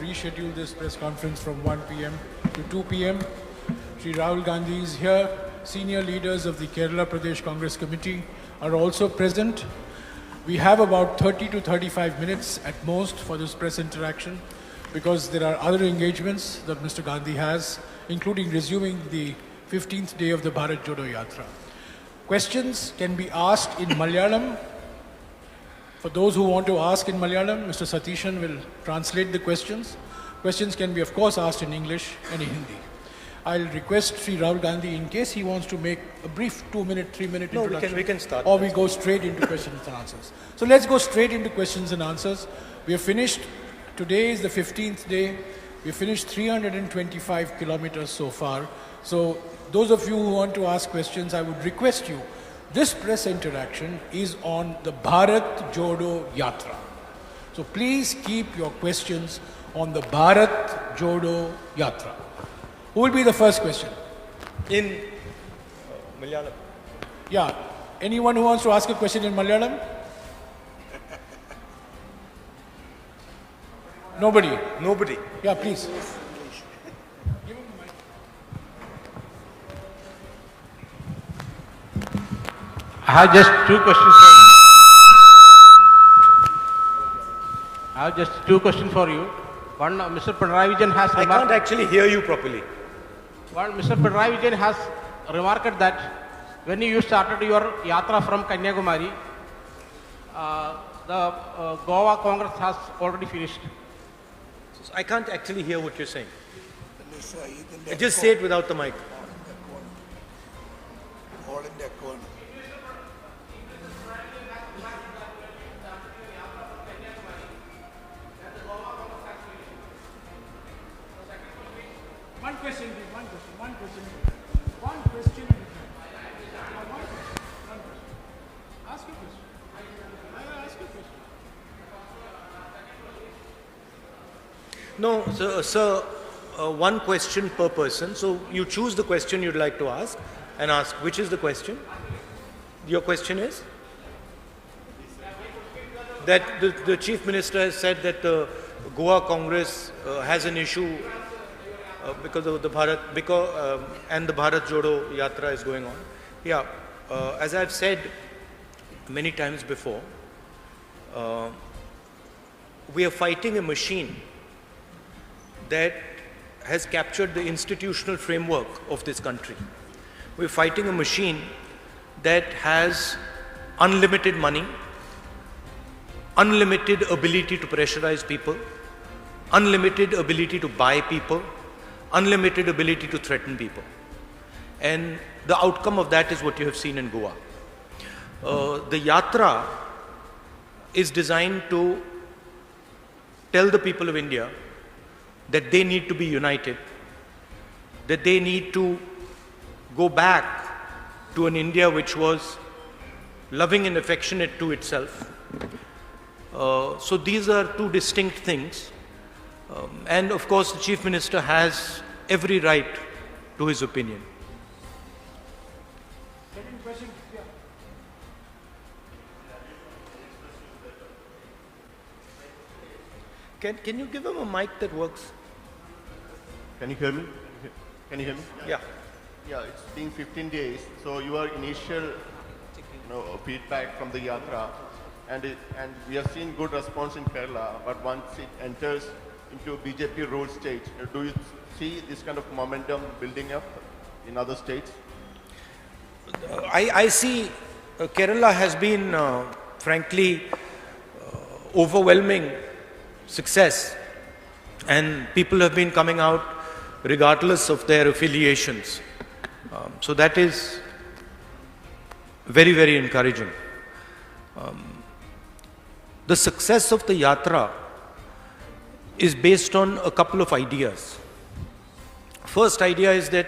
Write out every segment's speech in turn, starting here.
reschedule this press conference from 1 p.m. to 2 p.m. Shri Rahul Gandhi is here. Senior leaders of the Kerala Pradesh Congress Committee are also present. We have about 30 to 35 minutes at most for this press interaction because there are other engagements that Mr. Gandhi has, including resuming the 15th day of the Bharat Jodo Yatra. Questions can be asked in Malayalam. For those who want to ask in Malayalam, Mr. Satishan will translate the questions. Questions can be, of course, asked in English and in Hindi. I'll request Sri Rahul Gandhi, in case he wants to make a brief 2-minute, 3-minute introduction. We can start. Or we go straight into questions and answers. So let's go straight into questions and answers. We have finished, today is the 15th day. We have finished 325 kilometers so far. So those of you who want to ask questions, I would request you, this press interaction is on the Bharat Jodo Yatra. So please keep your questions on the Bharat Jodo Yatra. Who will be the first question? In Malayalam. Yeah. Anyone who wants to ask a question in Malayalam? Nobody? Nobody. Yeah, please. I have just two questions for you. One, Mr. Pinarayi Vijayan has I can't actually hear you properly. One, Mr. Pinarayi Vijayan has remarked that when you started your yatra from Kanyakumari, the Goa Congress has already finished. I can't actually hear what you're saying. Just say it without the mic. One question. Ask a question. Ask a question. No, sir, one question per person. So you choose the question you'd like to ask and ask. Which is the question? Your question is? That the Chief Minister has said that the Goa Congress has an issue because of the Bharat, and the Bharat Jodo Yatra is going on. Yeah, as I've said many times before, we are fighting a machine that has captured the institutional framework of this country. We're fighting a machine that has unlimited money, unlimited ability to pressurize people, unlimited ability to buy people, unlimited ability to threaten people. And the outcome of that is what you have seen in Goa. The Yatra is designed to tell the people of India that they need to be united, that they need to go back to an India which was loving and affectionate to itself. So these are two distinct things. And of course, the Chief Minister has every right to his opinion. Second question. Yeah. Can you give him a mic that works? Can you hear me? Can you hear me? Yeah. Yeah, it's been 15 days. So your initial feedback from the Yatra, and we have seen good response in Kerala, but once it enters into BJP ruled state, do you see this kind of momentum building up in other states? I see Kerala has been, frankly, overwhelming success, and people have been coming out regardless of their affiliations. So that is very, very encouraging. The success of the Yatra is based on a couple of ideas. First idea is that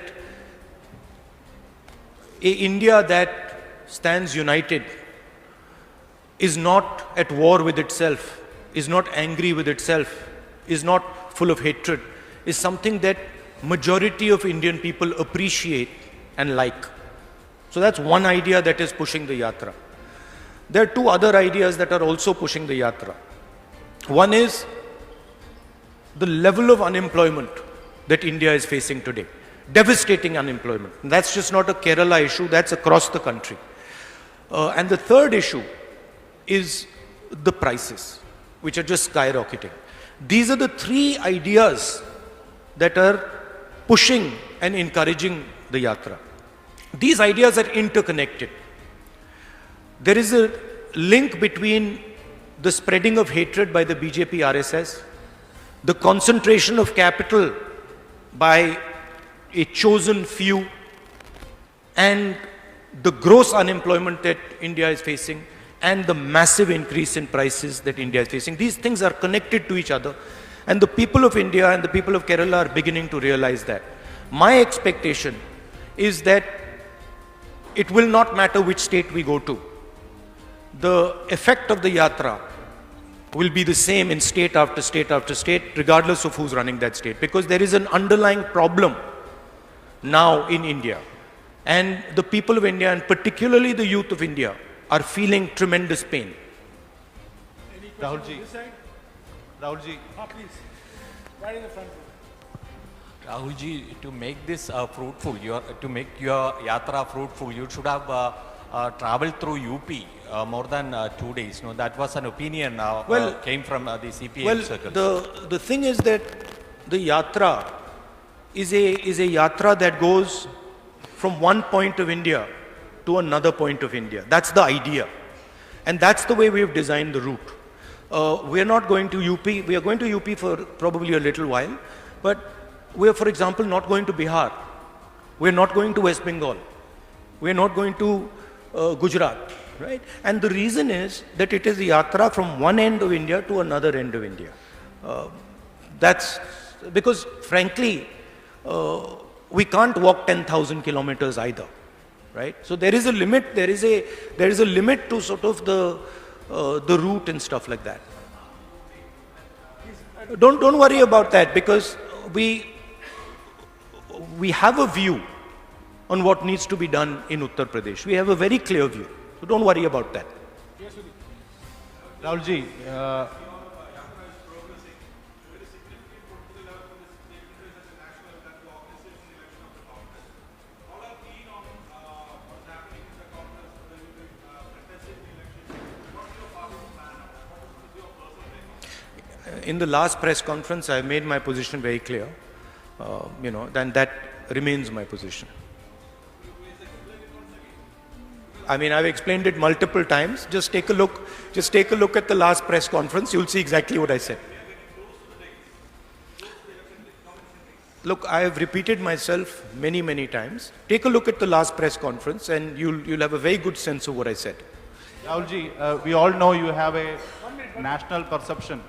an India that stands united is not at war with itself, is not angry with itself, is not full of hatred, is something that majority of Indian people appreciate and like. So that's one idea that is pushing the Yatra. There are two other ideas that are also pushing the Yatra. One is the level of unemployment that India is facing today. Devastating unemployment. And that's just not a Kerala issue, that's across the country. And the third issue is the prices, which are just skyrocketing. These are the three ideas that are pushing and encouraging the Yatra. These ideas are interconnected. There is a link between the spreading of hatred by the BJP RSS, the concentration of capital by a chosen few, and the gross unemployment that India is facing, and the massive increase in prices that India is facing. These things are connected to each other, and the people of India and the people of Kerala are beginning to realize that. My expectation is that it will not matter which state we go to. The effect of the Yatra will be the same in state after state after state, regardless of who's running that state, because there is an underlying problem now in India. And the people of India, and particularly the youth of India, are feeling tremendous pain. Any questions on this side? Rahulji. Please. Right in the front row. Rahulji, to make this fruitful, to make your yatra fruitful, you should have traveled through UP more than 2 days. No, that was an opinion came from the CPM circles. The thing is that the yatra is a yatra that goes from one point of India to another point of India. That's the idea. And that's the way we have designed the route. We are not going to UP. We are going to UP for probably a little while. But we are, for example, not going to Bihar. We are not going to West Bengal. We are not going to Gujarat. Right? And the reason is that it is a yatra from one end of India to another end of India. That's because, frankly, we can't walk 10,000 kilometers either, right? So there is a limit. There is a limit to sort of the route and stuff like that. Don't worry about that, because we have a view on what needs to be done in Uttar Pradesh. We have a very clear view. So don't worry about that. Rahulji, in the last press conference, I made my position very clear. Then that remains my position. I mean, I've explained it multiple times. Just take a look at the last press conference. You'll see exactly what I said. Look, I have repeated myself many, many times. Take a look at the last press conference and you'll have a very good sense of what I said. Rahulji, we all know you have a national perception.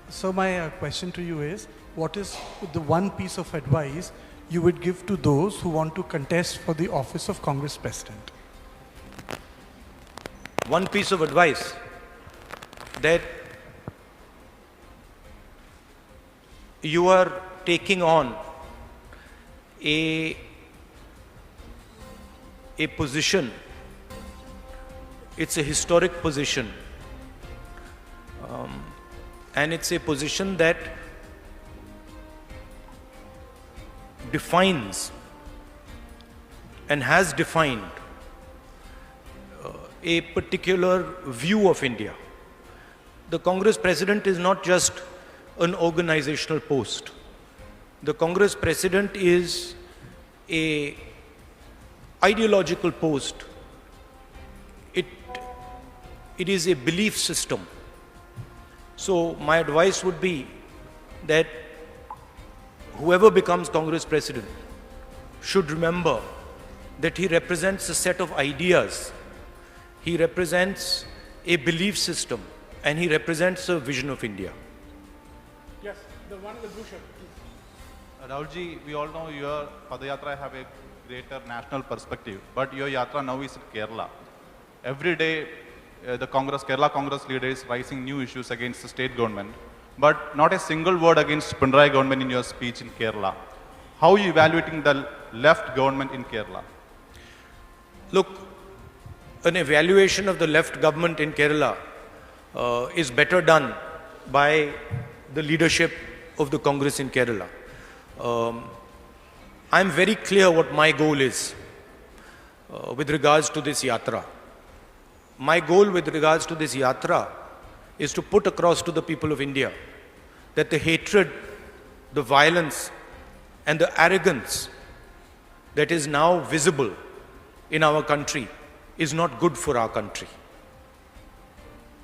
So my question to you is, what is the one piece of advice you would give to those who want to contest for the office of Congress President? One piece of advice, that you are taking on a position. It's a historic position. And it's a position that defines and has defined a particular view of India. The Congress President is not just an organizational post. The Congress President is a ideological post. It is a belief system. So my advice would be that whoever becomes Congress President should remember that he represents a set of ideas, he represents a belief system, and he represents a vision of India. Yes, the one in the blue shirt, please. Rahulji, we all know your Padayatra have a greater national perspective, but your Yatra now is in Kerala. Every day, the Kerala Congress leaders raising new issues against the state government, but not a single word against Pinarayi government in your speech in Kerala. How are you evaluating the left government in Kerala? Look, an evaluation of the left government in Kerala is better done by the leadership of the Congress in Kerala. I'm very clear what my goal is with regards to this yatra. My goal with regards to this yatra is to put across to the people of India that the hatred, the violence, and the arrogance that is now visible in our country is not good for our country.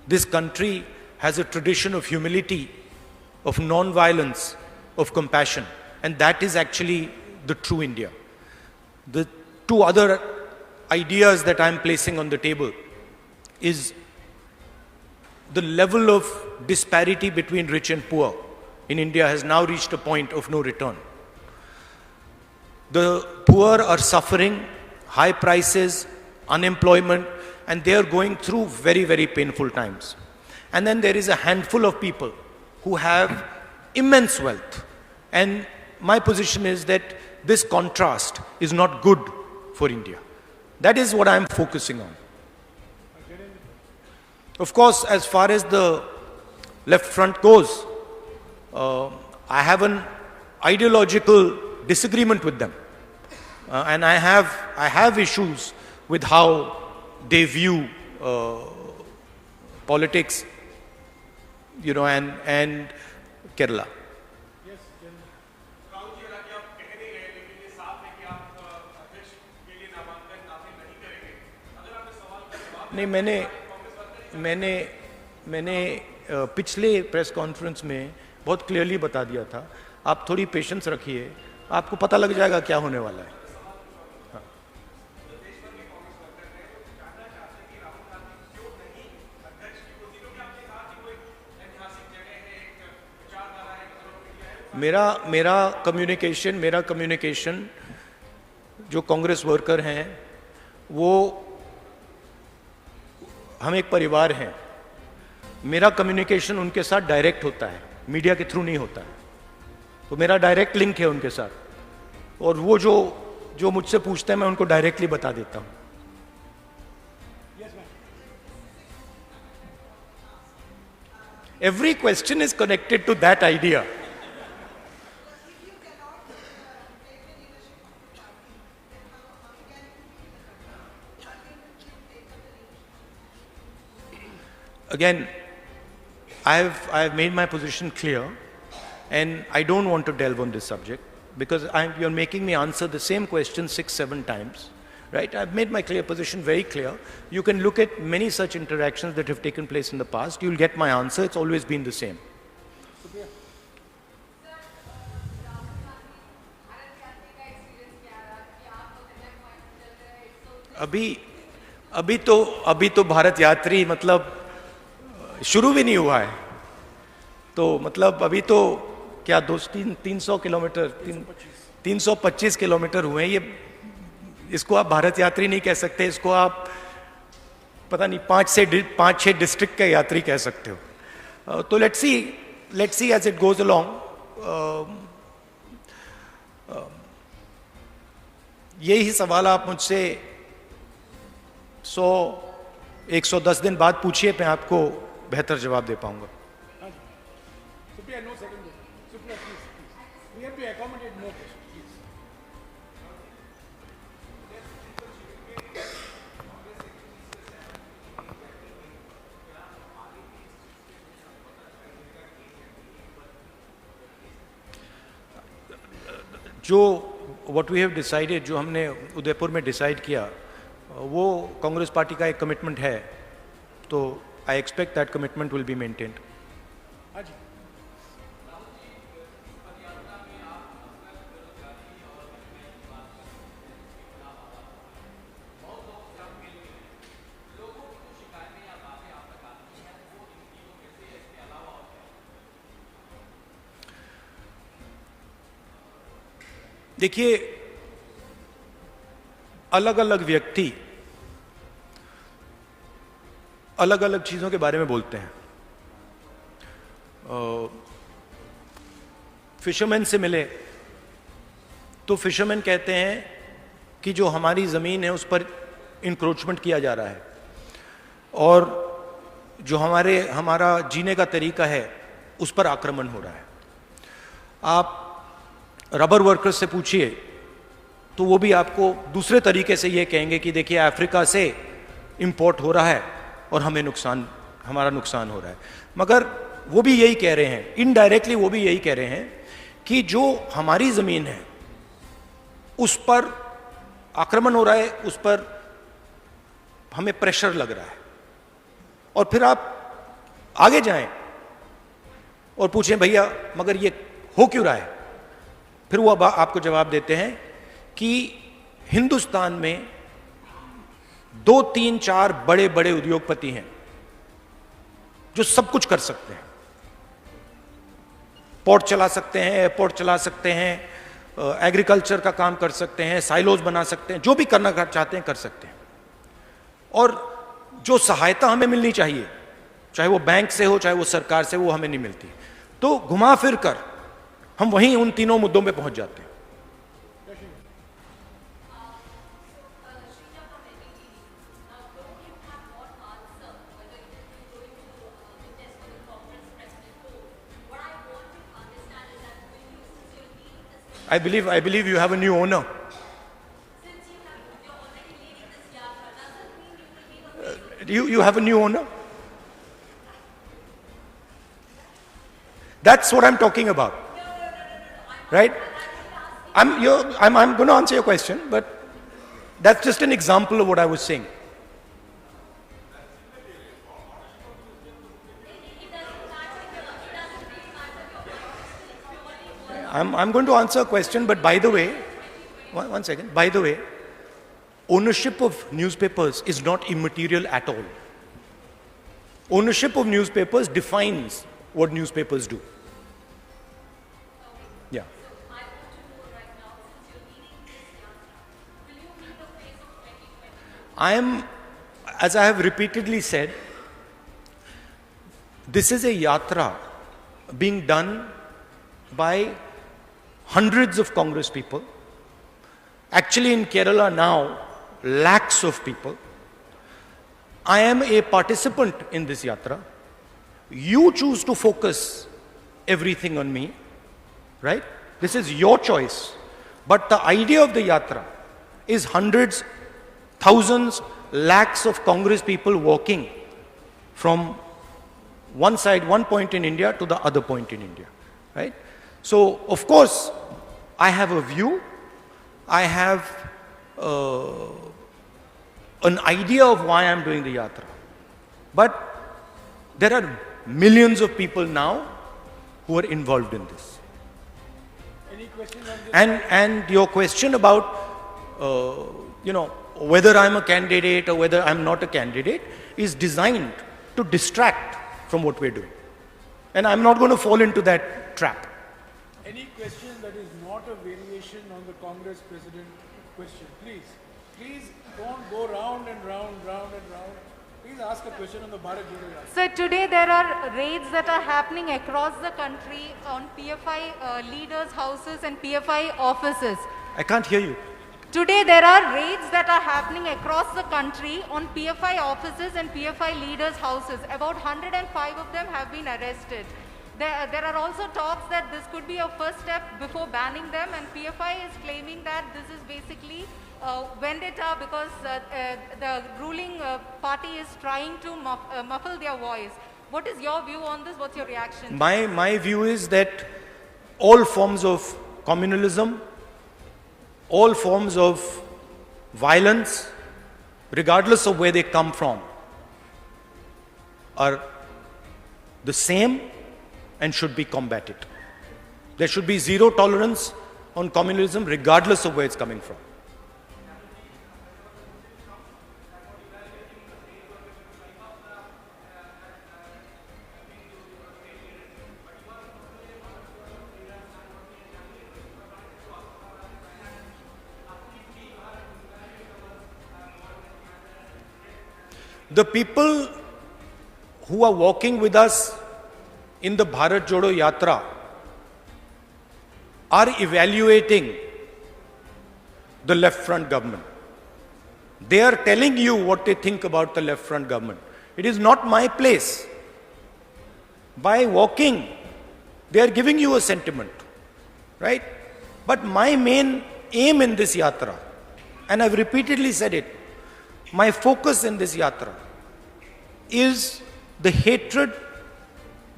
This country has a tradition of humility, of non-violence, of compassion, and that is actually the true India. The two other ideas that I'm placing on the table is the level of disparity between rich and poor in India has now reached a point of no return. The poor are suffering high prices, unemployment, and they are going through very, very painful times. And then there is a handful of people who have immense wealth. And my position is that this contrast is not good for India. That is what I am focusing on. Of course, as far as the left front goes, I have an ideological disagreement with them. And I have issues with how they view politics, you know, and Kerala. नहीं, मैंने पिछले press conference में बहुत clearly बता दिया था. आप थोड़ी पेशेंस रखिए, आपको पता लग जाएगा क्या होने वाला है. मेरा कम्युनिकेशन जो कांग्रेस वर्कर हैं, वो हम एक परिवार हैं. मेरा कम्युनिकेशन उनके साथ डायरेक्ट होता है, मीडिया के थ्रू नहीं होता है. तो मेरा डायरेक्ट लिंक है उनके साथ, और वो जो मुझसे पूछते हैं मैं उनको डायरेक्टली बता देता हूं. Every question is connected to that idea. Again, I have made my position clear, and I don't want to delve on this subject because you're making me answer the same question 6-7 times, right? I've made my position very clear. You can look at many such interactions that have taken place in the past. You'll get my answer. It's always been the same. अभी तो भारत यात्री मतलब शुरू भी नहीं हुआ है. तो मतलब अभी तो क्या 300 किलोमीटर 325 किलोमीटर हुए हैं. ये इसको आप भारत यात्री नहीं कह सकते, इसको आप पता नहीं 5-6 डिस्ट्रिक्ट के यात्री कह सकते हो. तो let's see as it goes along. यही सवाल आप मुझसे 110 दिन बाद पूछिए, मैं आपको बेहतर जवाब दे पाऊंगा. जो व्हाट वी हैव डिसाइडेड, जो हमने उदयपुर में डिसाइड किया, वो कांग्रेस पार्टी का एक कमिटमेंट है. तो I expect that commitment will be maintained. देखिए, अलग अलग व्यक्ति अलग अलग चीजों के बारे में बोलते हैं. फिशरमैन से मिले तो फिशरमैन कहते हैं कि जो हमारी ज़मीन है उस पर इंक्रोचमेंट किया जा रहा है, और जो हमारा जीने का तरीका है उस पर आक्रमण हो रहा है। आप रबर वर्कर्स से पूछिए तो वो भी आपको दूसरे तरीके से ये कहेंगे कि देखिए अफ्रीका से इंपोर्ट हो रहा है और हमारा नुकसान हो रहा है। मगर वो भी यही कह रहे हैं, इनडायरेक्टली वो भी यही कह रहे हैं कि जो हमारी जमीन है उस पर आक्रमण हो रहा है, उस पर हमें प्रेशर लग रहा है। और फिर आप आगे जाएं और पूछें भैया मगर ये हो क्यों रहा है, फिर वो आपको जवाब देते हैं कि हिंदुस्तान में 2, 3, 4 बड़े बड़े उद्योगपति हैं जो सब कुछ कर सकते हैं, पोर्ट चला सकते हैं, एयरपोर्ट चला सकते हैं, एग्रीकल्चर का काम कर सकते हैं, साइलोज बना सकते हैं, जो भी करना चाहते हैं कर सकते हैं। और जो सहायता हमें मिलनी चाहिए, चाहे वो बैंक से हो चाहे वो सरकार से, वो हमें नहीं मिलती। तो घुमा फिर कर हम वहीं उन तीनों मुद्दों पे पहुंच जाते हैं। I believe you have a new owner. You have a new owner? That's what I'm talking about. Right? I'm going to answer your question, but that's just an example of what I was saying. I'm going to answer a question, but by the way, one second. By the way, ownership of newspapers is not immaterial at all. Ownership of newspapers defines what newspapers do. Yeah. As I have repeatedly said, this is a yatra being done by hundreds of Congress people. Actually, in Kerala now, lakhs of people. I am a participant in this yatra. You choose to focus everything on me, right? This is your choice. But the idea of the yatra is hundreds, thousands, lakhs of Congress people walking from one side, one point in India to the other point in India, right? So, of course, I have a view. I have an idea of why I'm doing the yatra. But there are millions of people now who are involved in this. Any questions on this? And your question about, whether I'm a candidate or whether I'm not a candidate is designed to distract from what we're doing. And I'm not going to fall into that trap. Any question that is not a variation on the Congress President question, please. Please don't go round and round. Please ask a question on the Bharat Jodo Yatra. So today there are raids that are happening across the country on PFI leaders' houses and PFI offices. I can't hear you. Today there are raids that are happening across the country on PFI offices and PFI leaders' houses. About 105 of them have been arrested. There are also talks that this could be a first step before banning them, and PFI is claiming that this is basically vendetta because the ruling party is trying to muffle their voice. What is your view on this? What's your reaction? My view is that all forms of communalism, all forms of violence, regardless of where they come from, are the same and should be combated. There should be zero tolerance on communalism regardless of where it's coming from. The people who are walking with us in the Bharat Jodo Yatra are evaluating the left front government. They are telling you what they think about the left front government. It is not my place. By walking They are giving you a sentiment, right? But my main aim in this yatra, and I've repeatedly said it, my focus in this yatra is the hatred,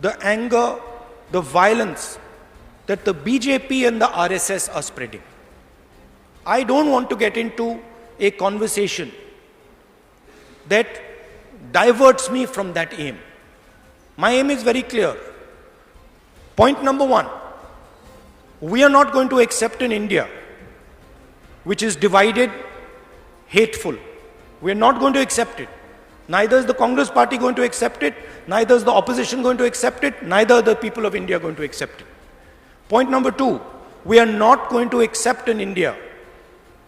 the anger, the violence that the BJP and the RSS are spreading. I don't want to get into a conversation that diverts me from that aim. My aim is very clear. Point number one, we are not going to accept an India which is divided, hateful. We are not going to accept it. Neither is the Congress party going to accept it, neither is the opposition going to accept it, neither are the people of India going to accept it. Point number two, we are not going to accept an India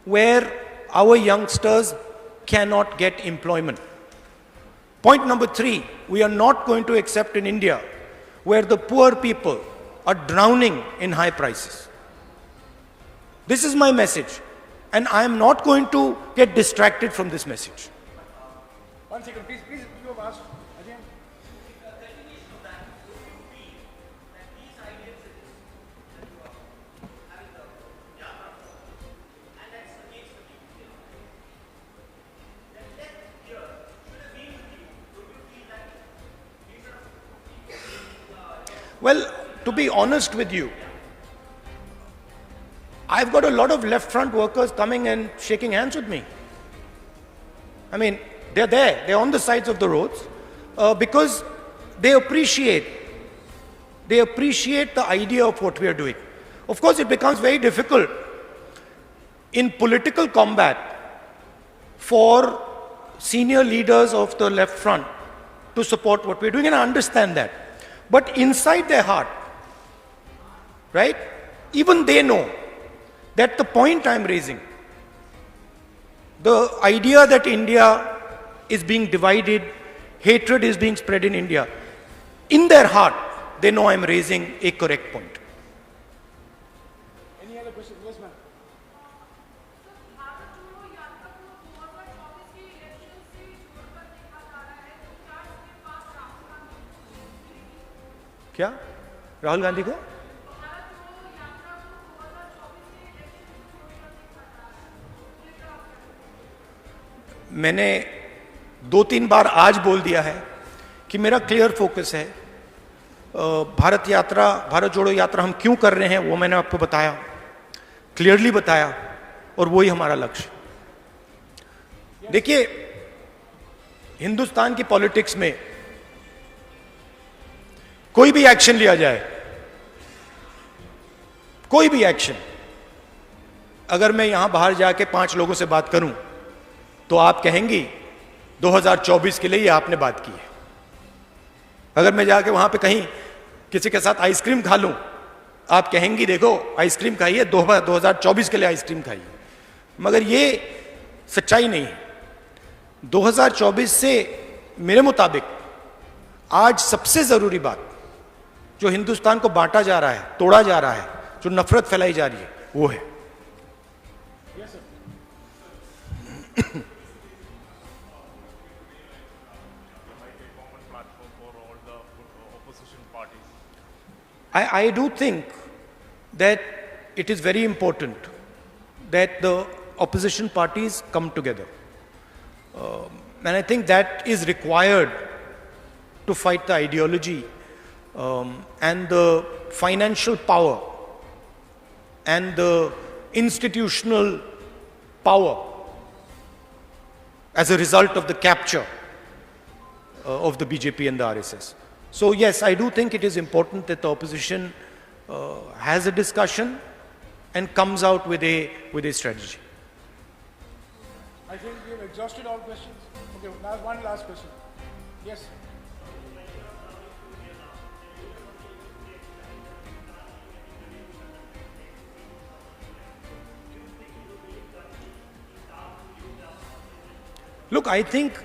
where our youngsters cannot get employment. Point number three, we are not going to accept an India where the poor people are drowning in high prices. This is my message, and I am not going to get distracted from this message. 1 second, please, you have asked. Ajay? Well, to be honest with you, I've got a lot of left front workers coming and shaking hands with me. I mean, they're there, they're on the sides of the roads because they appreciate the idea of what we are doing. Of course, it becomes very difficult in political combat for senior leaders of the left front to support what we're doing, and I understand that. But inside their heart, right, even they know that the point I'm raising, the idea that India is being divided, hatred is being spread in India, in their heart, they know I'm raising a correct point. Any other question? Yes, ma'am. क्या राहुल गांधी को मैंने 2-3 बार आज बोल दिया है कि मेरा clear focus है भारत जोड़ो यात्रा हम क्यों कर रहे हैं वो मैंने आपको बताया, क्लियरली बताया, और वही हमारा लक्ष्य। देखिए, हिंदुस्तान की पॉलिटिक्स में कोई भी एक्शन लिया जाए, कोई भी एक्शन, अगर मैं यहां बाहर जाके 5 लोगों से बात करूं तो आप कहेंगी 2024 के लिए ये आपने बात की है। अगर मैं जाके वहां पे कहीं किसी के साथ आइसक्रीम खा लूं, आप कहेंगी देखो आइसक्रीम खाई है, 2024 के लिए आइसक्रीम खाई है। मगर ये सच्चाई नहीं है। 2024 से मेरे मुताबिक आज सबसे जरूरी बात जो हिंदुस्तान को बांटा जा रहा है, तोड़ा जा रहा है, जो नफरत फैलाई जा रही है, वो है। I do think that it is very important that the opposition parties come together. And I think that is required to fight the ideology and the financial power and the institutional power as a result of the capture of the BJP and the RSS. So yes, I do think it is important that the opposition has a discussion and comes out with a strategy. I think we have exhausted all questions. Okay, one last question. Yes. Look, I think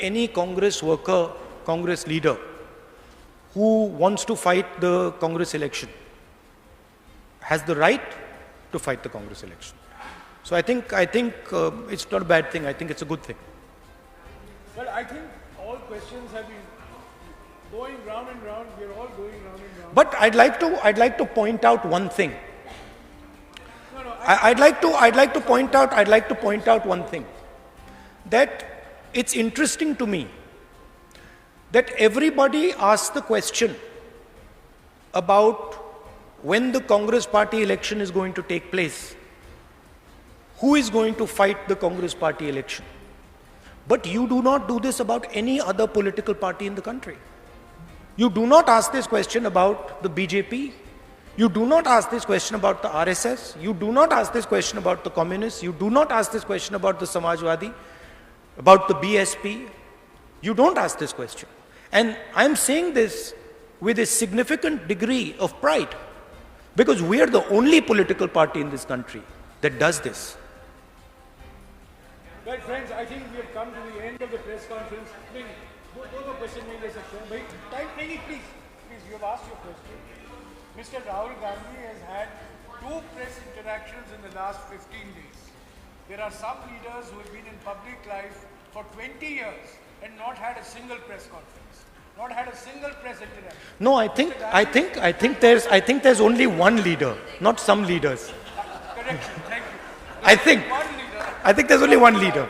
any Congress worker, Congress leader who wants to fight the Congress election has the right to fight the Congress election. So I think it's not a bad thing. I think it's a good thing. Well, I think all questions have been Going round and round, we're all going round and round. But I'd like to point out one thing. I'd like to point out one thing. That it's interesting to me that everybody asks the question about when the Congress party election is going to take place. Who is going to fight the Congress party election? But you do not do this about any other political party in the country. You do not ask this question about the BJP. You do not ask this question about the RSS. You do not ask this question about the communists. You do not ask this question about the Samajwadi, about the BSP. You don't ask this question. And I'm saying this with a significant degree of pride, because we are the only political party in this country that does this. Well, friends, I think we have come to the end of the press conference. Both of question please. Please, you have asked your question. Mr. Rahul Gandhi has had 2 press interactions in the last 15 days. There are some leaders who have been in public life for 20 years and not had a single press conference, not had a single press interaction. No, I think there's only one leader, not some leaders. Correction, thank you. I think there's only one leader.